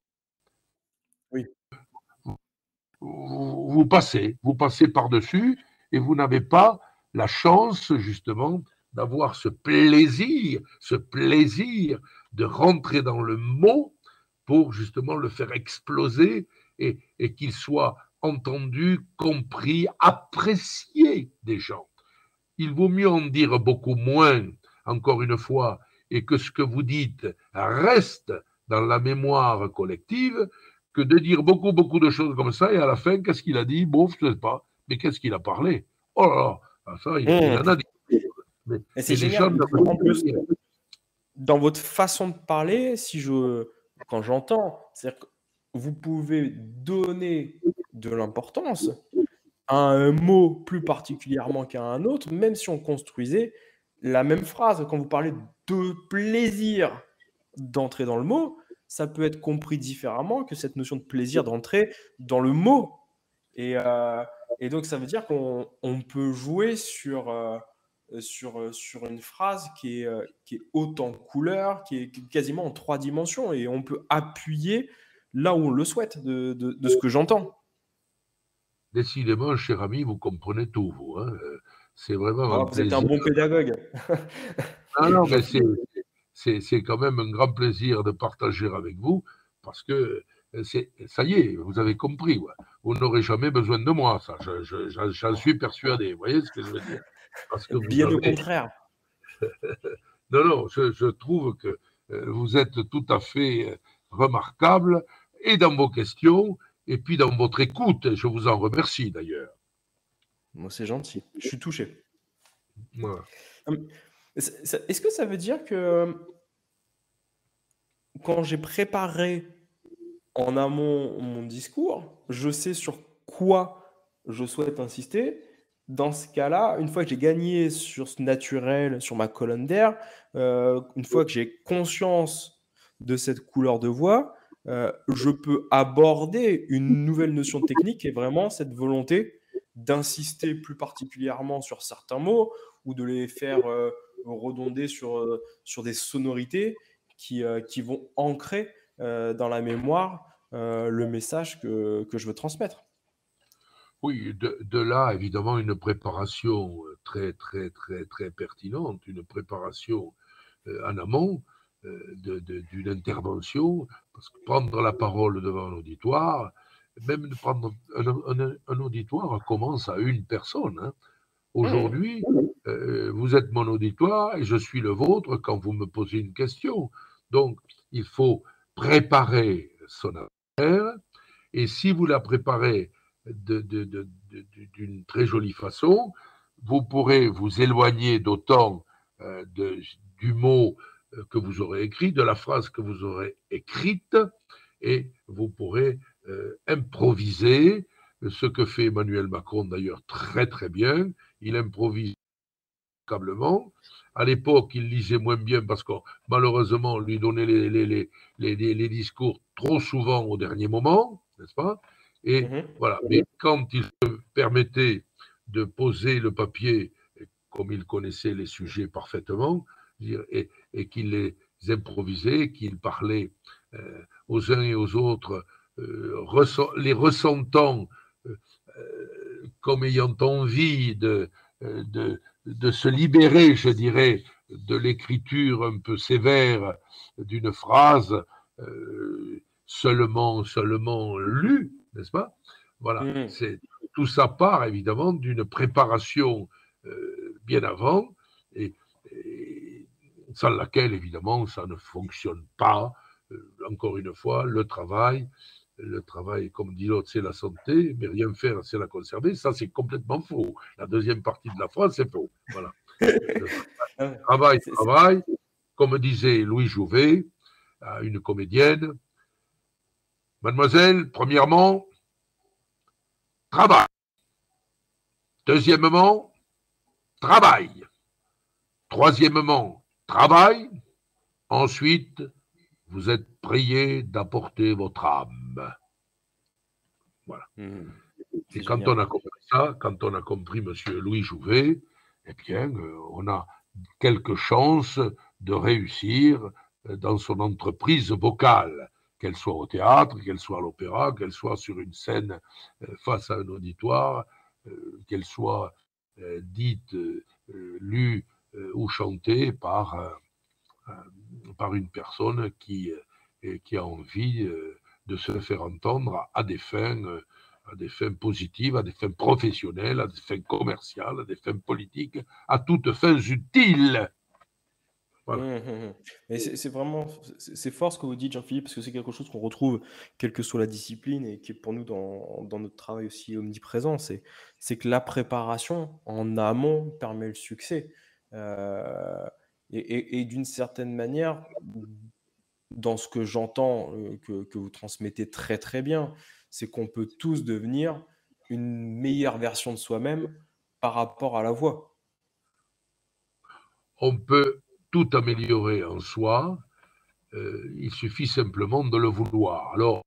Oui. Vous passez par-dessus et vous n'avez pas la chance, justement, d'avoir ce plaisir de rentrer dans le mot pour, justement, le faire exploser et qu'il soit entendu, compris, apprécié des gens. Il vaut mieux en dire beaucoup moins, encore une fois, et que ce que vous dites reste dans la mémoire collective, que de dire beaucoup de choses comme ça, et à la fin, qu'est-ce qu'il a dit? Bon, je ne sais pas. mais qu'est-ce qu'il a parlé? Oh là là, ça, il en a dit. Et c'est génial. En plus, dans votre façon de parler, quand j'entends, c'est-à-dire que vous pouvez donner de l'importance à un mot plus particulièrement qu'à un autre, même si on construisait la même phrase. Quand vous parlez de plaisir d'entrer dans le mot, ça peut être compris différemment que cette notion de plaisir d'entrer dans le mot. Et donc, ça veut dire qu'on peut jouer sur une phrase qui est haute en couleurs, qui est quasiment en 3 dimensions, et on peut appuyer là où on le souhaite, de ce que j'entends. Décidément, cher ami, vous comprenez tout, vous. Hein. C'est vraiment un Vous êtes plaisir. un bon pédagogue. Non, mais c'est quand même un grand plaisir de partager avec vous, parce que ça y est, vous avez compris. Ouais. Vous n'aurez jamais besoin de moi, ça. J'en suis persuadé. Vous voyez ce que je veux dire? Parce que Bien au contraire. Non, je trouve que vous êtes tout à fait remarquable, et dans vos questions, et puis dans votre écoute. Je vous en remercie d'ailleurs. Moi, c'est gentil. Je suis touché. Voilà. Est-ce que ça veut dire que quand j'ai préparé en amont mon discours, je sais sur quoi je souhaite insister? Dans ce cas-là, une fois que j'ai gagné sur ce naturel, sur ma colonne d'air, une fois que j'ai conscience de cette couleur de voix, je peux aborder une nouvelle notion technique qui est vraiment cette volonté d'insister plus particulièrement sur certains mots ou de les faire redonder sur des sonorités qui vont ancrer dans la mémoire le message que je veux transmettre. Oui, de là, évidemment, une préparation très, très, très, très pertinente, une préparation en amont d'une intervention, parce que prendre la parole devant un auditoire, même de prendre un auditoire commence à une personne. Hein. Aujourd'hui, vous êtes mon auditoire et je suis le vôtre quand vous me posez une question. Donc, il faut préparer son affaire, et si vous la préparez d'une très jolie façon, vous pourrez vous éloigner d'autant du mot que vous aurez écrit, de la phrase que vous aurez écrite, et vous pourrez improviser, ce que fait Emmanuel Macron d'ailleurs très très bien. Il improvise impeccablement. À l'époque, il lisait moins bien parce que malheureusement, on lui donnait les discours trop souvent au dernier moment, n'est-ce pas? Et voilà. Mais quand il se permettait de poser le papier, comme il connaissait les sujets parfaitement, et qu'il les improvisait, qu'il parlait aux uns et aux autres, les ressentant comme ayant envie de se libérer, je dirais, de l'écriture un peu sévère d'une phrase seulement lue, n'est-ce pas? Voilà, tout ça part évidemment d'une préparation bien avant, et sans laquelle évidemment ça ne fonctionne pas. Encore une fois, le travail, comme dit l'autre, c'est la santé, mais rien faire, c'est la conserver. Ça, c'est complètement faux. La deuxième partie de la phrase, c'est faux. Voilà. Travail. Comme disait Louis Jouvet à une comédienne, mademoiselle, premièrement, travail. Deuxièmement, travail. Troisièmement, travail. Ensuite, vous êtes prié d'apporter votre âme. Voilà. Et quand on a compris ça, quand on a compris M. Louis Jouvet, eh bien, on a quelques chances de réussir dans son entreprise vocale, qu'elle soit au théâtre, qu'elle soit à l'opéra, qu'elle soit sur une scène face à un auditoire, qu'elle soit dite, lue ou chantée par une personne qui a envie de se faire entendre à des fins positives, à des fins professionnelles, à des fins commerciales, à des fins politiques, à toutes fins utiles. Voilà. Mais c'est vraiment c'est fort ce que vous dites, Jean-Philippe, parce que c'est quelque chose qu'on retrouve quelle que soit la discipline et qui est pour nous dans notre travail aussi omniprésent. C'est que la préparation en amont permet le succès. Heu et d'une certaine manière, dans ce que j'entends, que vous transmettez très, très bien, c'est qu'on peut tous devenir une meilleure version de soi-même par rapport à la voix. On peut tout améliorer en soi, il suffit simplement de le vouloir. Alors,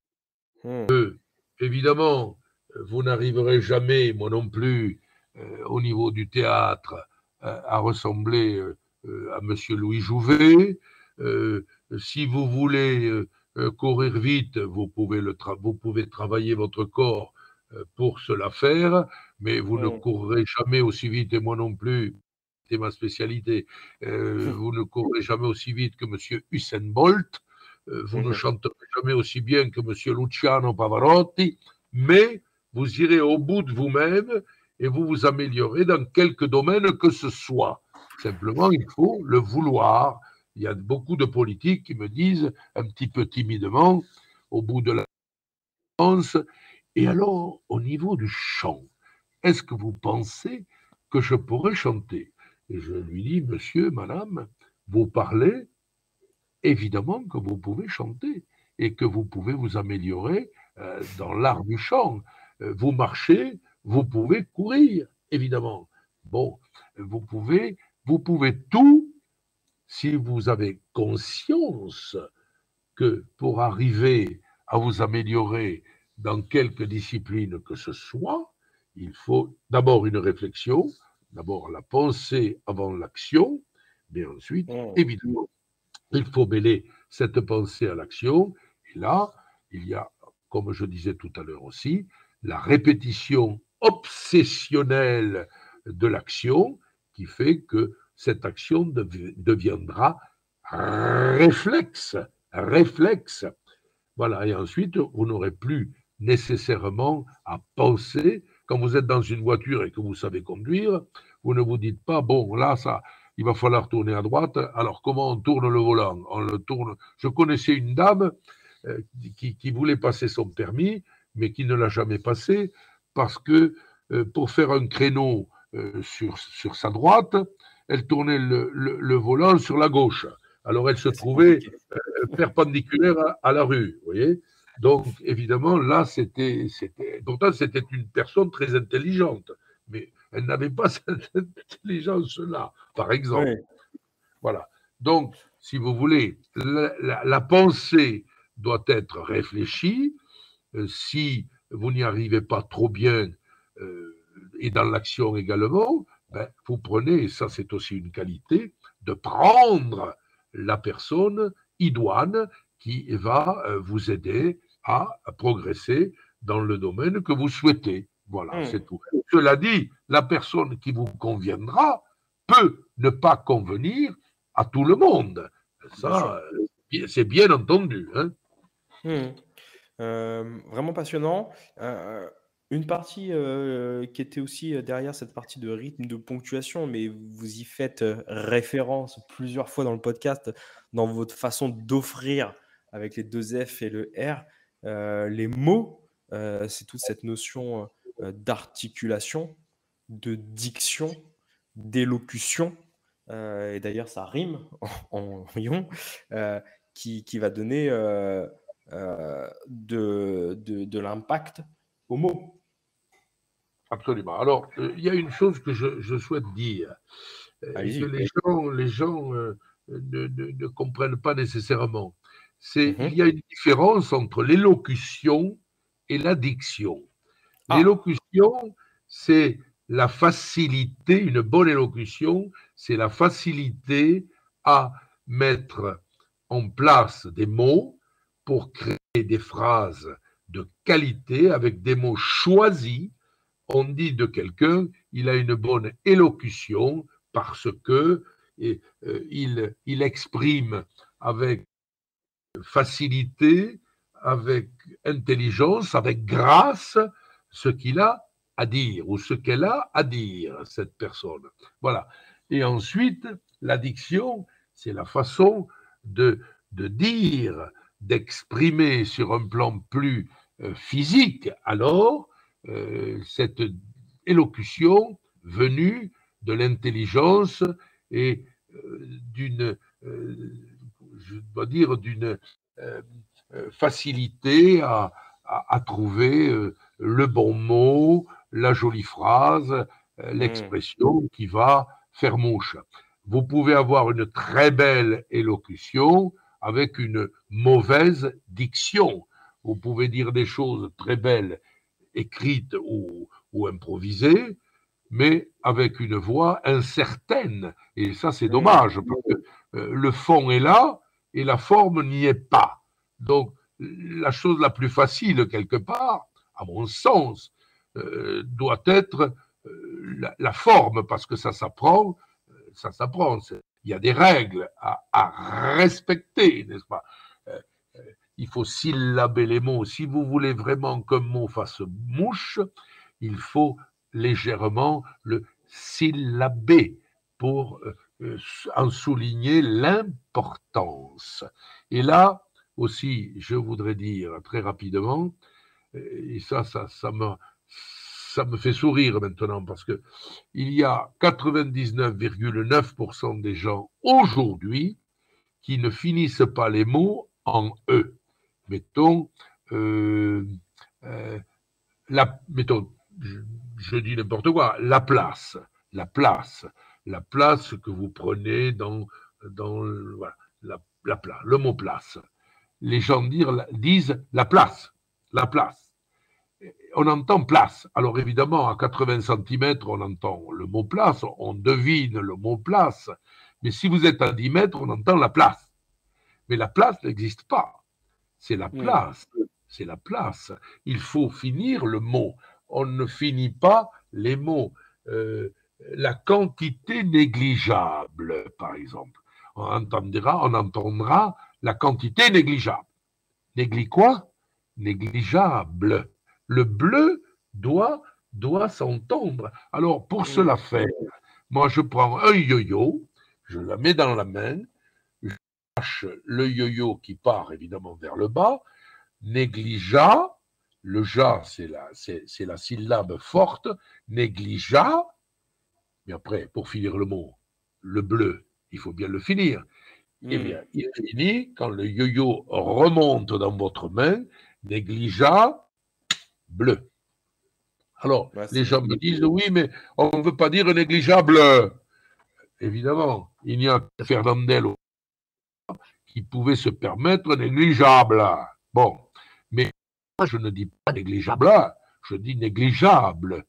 Mmh. évidemment, vous n'arriverez jamais, moi non plus, au niveau du théâtre, à ressembler à Monsieur Louis Jouvet. Euh, Si vous voulez courir vite, vous pouvez travailler votre corps pour cela faire, mais vous ne Mmh. courrez jamais aussi vite, et moi non plus, c'est ma spécialité, vous ne courrez jamais aussi vite que Monsieur Usain Bolt, vous ne Mmh. chanterez jamais aussi bien que Monsieur Luciano Pavarotti, mais vous irez au bout de vous-même et vous vous améliorez dans quelque domaine que ce soit. Simplement, il faut le vouloir. Il y a beaucoup de politiques qui me disent, un petit peu timidement, au bout de la France, et alors, au niveau du chant, est-ce que vous pensez que je pourrais chanter? Et je lui dis, monsieur, madame, vous parlez, évidemment que vous pouvez chanter et que vous pouvez vous améliorer dans l'art du chant. Vous marchez, vous pouvez courir, évidemment. Bon, vous pouvez tout si vous avez conscience que pour arriver à vous améliorer dans quelque discipline que ce soit, il faut d'abord une réflexion, d'abord la pensée avant l'action, mais ensuite, Mmh. évidemment, il faut mêler cette pensée à l'action. Et là, il y a, comme je disais tout à l'heure aussi, la répétition obsessionnelle de l'action qui fait que cette action deviendra réflexe, réflexe. Voilà, et ensuite, vous n'aurez plus nécessairement à penser. Quand vous êtes dans une voiture et que vous savez conduire, vous ne vous dites pas, bon, là, ça, il va falloir tourner à droite. Alors, comment on tourne le volant? On le tourne. Je connaissais une dame qui voulait passer son permis, mais qui ne l'a jamais passé parce que pour faire un créneau sur sa droite, elle tournait le volant sur la gauche. Alors, elle se Ah, c'est trouvait compliqué. perpendiculaire à la rue, vous voyez. Donc, évidemment, là, pourtant, c'était une personne très intelligente, mais elle n'avait pas cette intelligence-là, par exemple. Oui. Voilà. Donc, si vous voulez, la pensée doit être réfléchie. Si vous n'y arrivez pas trop bien, euh, et dans l'action également, ben, vous prenez, et ça c'est aussi une qualité, de prendre la personne idoine qui va vous aider à progresser dans le domaine que vous souhaitez. Voilà, c'est Mmh. tout. Cela dit, la personne qui vous conviendra peut ne pas convenir à tout le monde. Bien sûr. Ça, c'est bien entendu. Hein. Mmh. Vraiment passionnant. Une partie, qui était aussi, derrière cette partie de rythme, de ponctuation, mais vous y faites, référence plusieurs fois dans le podcast, dans votre façon d'offrir avec les 2 F et le R, les mots, c'est toute cette notion, d'articulation, de diction, d'élocution, et d'ailleurs ça rime en ion, heu, qui va donner, de l'impact aux mots. Absolument. Alors, il y a une chose que je souhaite dire et que Allez-y. les gens ne comprennent pas nécessairement. C'est il Mmh. y a une différence entre l'élocution et la diction. Ah! L'élocution, c'est la facilité, une bonne élocution, c'est la facilité à mettre en place des mots pour créer des phrases de qualité avec des mots choisis. On dit de quelqu'un, il a une bonne élocution parce que il exprime avec facilité, avec intelligence, avec grâce, ce qu'il a à dire ou ce qu'elle a à dire, cette personne. Voilà. Et ensuite, l'addiction, c'est la façon de dire, d'exprimer sur un plan plus physique, alors cette élocution venue de l'intelligence et je dois dire, d'une facilité à trouver le bon mot, la jolie phrase, l'expression qui va faire mouche. Vous pouvez avoir une très belle élocution avec une mauvaise diction. Vous pouvez dire des choses très belles, écrites ou improvisées, mais avec une voix incertaine. Et ça, c'est dommage, parce que le fond est là et la forme n'y est pas. Donc, la chose la plus facile, quelque part, à mon sens, doit être la forme, parce que ça s'apprend. Il y a des règles à respecter, n'est-ce pas? Il faut syllaber les mots. Si vous voulez vraiment qu'un mot fasse mouche, il faut légèrement le syllaber pour en souligner l'importance. Et là aussi, je voudrais dire très rapidement, et ça me fait sourire maintenant, parce que il y a 99,9% des gens aujourd'hui qui ne finissent pas les mots en E. Mettons, mettons, je dis n'importe quoi, la place que vous prenez dans voilà, le mot place. Les gens disent la place. On entend place. Alors évidemment, à 80 cm, on entend le mot place, on devine le mot place. Mais si vous êtes à 10 mètres, on entend la place. Mais la place n'existe pas. C'est la place. C'est la place. Il faut finir le mot. On ne finit pas les mots. La quantité négligeable, par exemple. On entendra la quantité négligeable. Quoi? Négligeable. Le bleu doit s'entendre. Alors, pour cela faire, moi, je prends un yo-yo, je la mets dans la main, je lâche le yo-yo qui part évidemment vers le bas, négligea, le ja, c'est la syllabe forte, négligea, mais après, pour finir le mot, le bleu, il faut bien le finir. Eh bien, il finit quand le yo-yo remonte dans votre main, négligea, bleu. Alors, les gens me disent, oui, mais on ne veut pas dire négligeable. Évidemment, il n'y a que Fernandel qui pouvait se permettre négligeable. Bon, mais moi, je ne dis pas négligeable, je dis négligeable.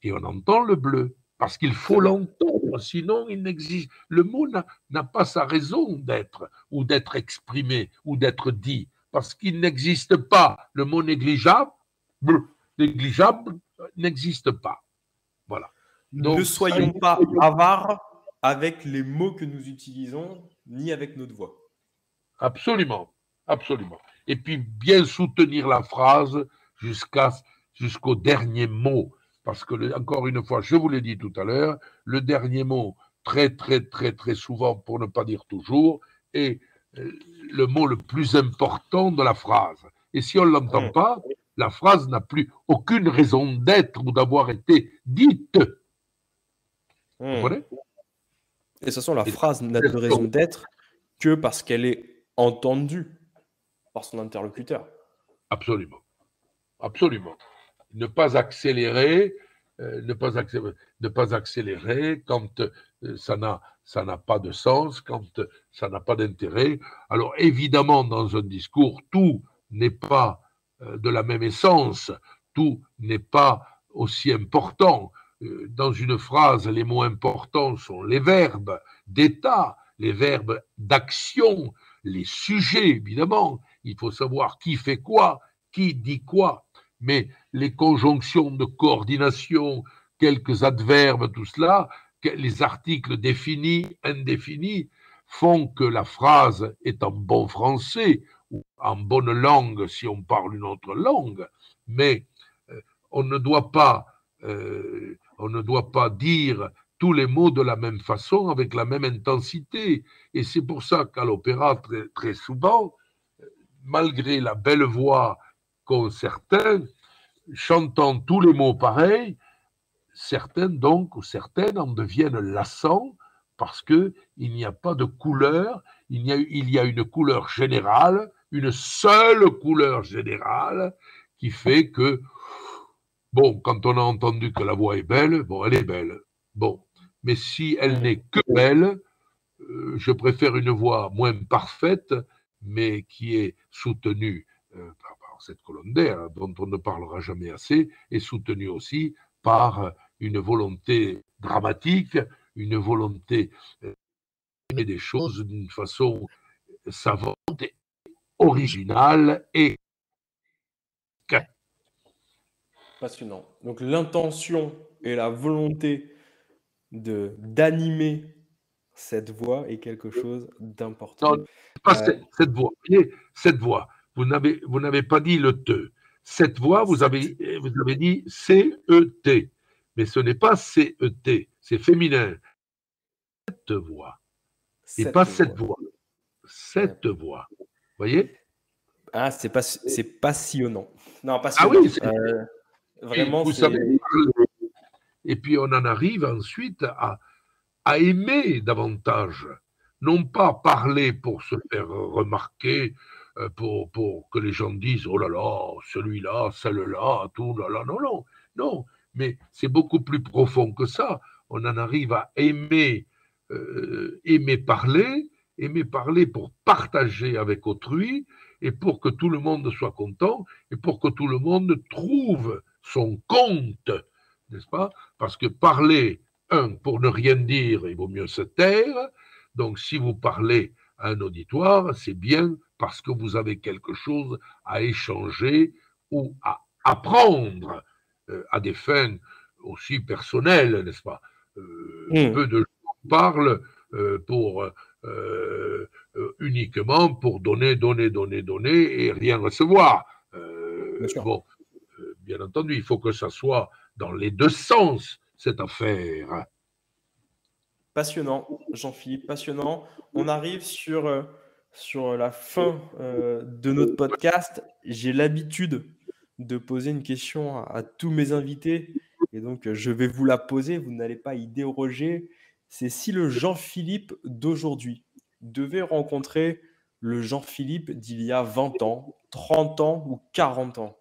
Et on entend le bleu, parce qu'il faut l'entendre, sinon il n'existe. Le mot n'a pas sa raison d'être, ou d'être exprimé, ou d'être dit, parce qu'il n'existe pas. Le mot négligeable n'existe pas. Voilà. Donc, ne soyons pas avares avec les mots que nous utilisons, ni avec notre voix. Absolument, absolument. Et puis bien soutenir la phrase jusqu'au dernier mot. Parce que, encore une fois, je vous l'ai dit tout à l'heure, le dernier mot, très, très, très, très souvent, pour ne pas dire toujours, est le mot le plus important de la phrase. Et si on ne l'entend pas, la phrase n'a plus aucune raison d'être ou d'avoir été dite. Vous comprenez ? Et de toute façon, la phrase n'a de raison d'être que parce qu'elle est entendue par son interlocuteur. Absolument. Absolument. Ne pas accélérer quand ça n'a pas de sens, quand ça n'a pas d'intérêt. Alors évidemment, dans un discours, tout n'est pas de la même essence, tout n'est pas aussi important. Dans une phrase, les mots importants sont les verbes d'état, les verbes d'action, les sujets, évidemment. Il faut savoir qui fait quoi, qui dit quoi. Mais les conjonctions de coordination, quelques adverbes, tout cela, les articles définis, indéfinis, font que la phrase est en bon français ou en bonne langue si on parle une autre langue. Mais on ne doit pas dire tous les mots de la même façon, avec la même intensité. Et c'est pour ça qu'à l'opéra, très, très souvent, malgré la belle voix qu'ont certains, chantant tous les mots pareils, certains donc, ou certaines en deviennent lassants parce qu'il n'y a pas de couleur, il y a une couleur générale, une seule couleur générale qui fait que, bon, quand on a entendu que la voix est belle, bon, elle est belle. Bon, mais si elle n'est que belle, je préfère une voix moins parfaite, mais qui est soutenue par cette colonne d'air, dont on ne parlera jamais assez, et soutenue aussi par une volonté dramatique, une volonté de des choses d'une façon savante, originale et Passionnant. Donc l'intention et la volonté d'animer cette voix est quelque chose d'important. non, pas cette voix. Vous voyez, cette voix. Vous n'avez pas dit le te. Cette voix, vous avez dit C-E-T. Mais ce n'est pas C-E-T, c'est féminin. Cette voix. Et pas cette voix. Cette voix. Vous voyez? Ah, c'est passionnant. Non, Ah passionnant. oui, vraiment, vous savez, et puis on en arrive ensuite à aimer davantage. Non pas parler pour se faire remarquer, pour que les gens disent oh là là, celui-là, celle-là, tout là là. Non, non, non. Mais c'est beaucoup plus profond que ça. On en arrive à aimer parler pour partager avec autrui et pour que tout le monde soit content et pour que tout le monde trouve son compte, n'est-ce pas? Parce que parler, pour ne rien dire, il vaut mieux se taire. Donc, si vous parlez à un auditoire, c'est bien parce que vous avez quelque chose à échanger ou à apprendre à des fins aussi personnelles, n'est-ce pas? Peu de gens parlent pour uniquement pour donner et rien recevoir. Bon, bien entendu, il faut que ça soit dans les deux sens, cette affaire. Passionnant, Jean-Philippe, passionnant. On arrive sur la fin de notre podcast. J'ai l'habitude de poser une question à tous mes invités. Et donc, je vais vous la poser. Vous n'allez pas y déroger. C'est si le Jean-Philippe d'aujourd'hui devait rencontrer le Jean-Philippe d'il y a 20 ans, 30 ans ou 40 ans,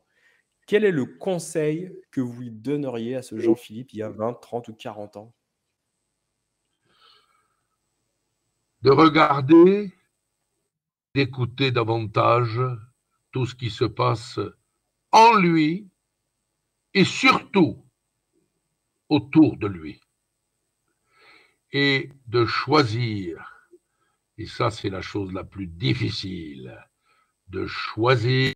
quel est le conseil que vous lui donneriez à ce Jean-Philippe il y a 20, 30 ou 40 ans? De regarder, d'écouter davantage tout ce qui se passe en lui et surtout autour de lui. Et de choisir, et ça c'est la chose la plus difficile, de choisir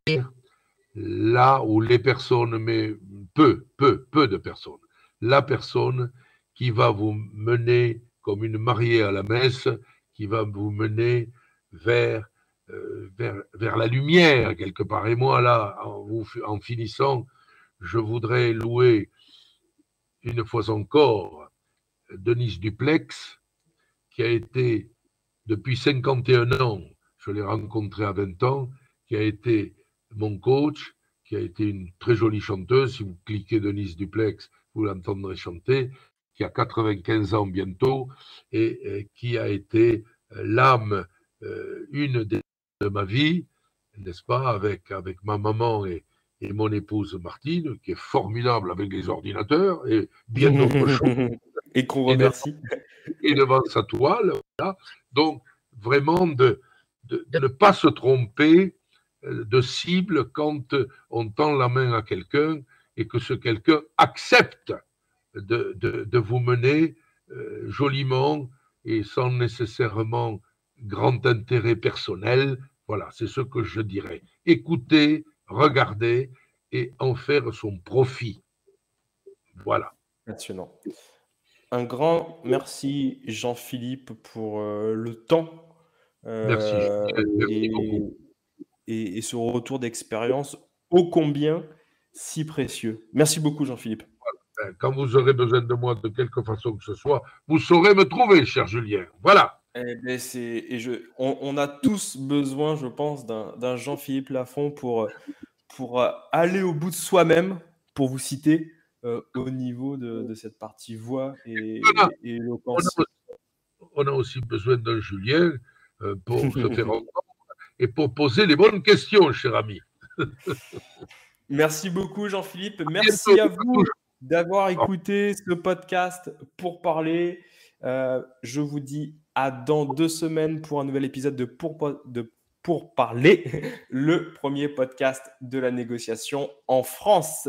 là où les personnes, mais peu de personnes, la personne qui va vous mener comme une mariée à la messe, qui va vous mener vers la lumière quelque part. Et moi là, en finissant, je voudrais louer une fois encore Denise Duplex, qui a été depuis 51 ans, je l'ai rencontré à 20 ans, qui a été mon coach, qui a été une très jolie chanteuse. Si vous cliquez Denise Duplex, vous l'entendrez chanter, qui a 95 ans bientôt, et qui a été l'âme, une de ma vie, n'est-ce pas, avec ma maman et mon épouse Martine, qui est formidable avec les ordinateurs et bien d'autres choses. Et qu'on remercie. Et devant sa toile, voilà. Donc, vraiment, de ne pas se tromper de cible quand on tend la main à quelqu'un et que ce quelqu'un accepte de vous mener joliment et sans nécessairement grand intérêt personnel. Voilà, c'est ce que je dirais. Écoutez, regardez et en faire son profit. Voilà. Passionnant. Un grand merci, Jean-Philippe, pour le temps Merci. Merci beaucoup. et ce retour d'expérience ô combien si précieux. Merci beaucoup, Jean-Philippe. Quand vous aurez besoin de moi de quelque façon que ce soit, vous saurez me trouver, cher Julien. Voilà. Eh ben, on a tous besoin, je pense, d'un Jean-Philippe Lafont pour aller au bout de soi-même, pour vous citer, au niveau de cette partie voix Voilà. et On éloquence. a, on a aussi besoin d'un Julien pour se faire entendre et pour poser les bonnes questions, cher ami. Merci beaucoup, Jean-Philippe. Bientôt, Merci à vous d'avoir écouté ce podcast pour parler. Je vous dis à dans 2 semaines pour un nouvel épisode de Pour parler, le premier podcast de la négociation en France.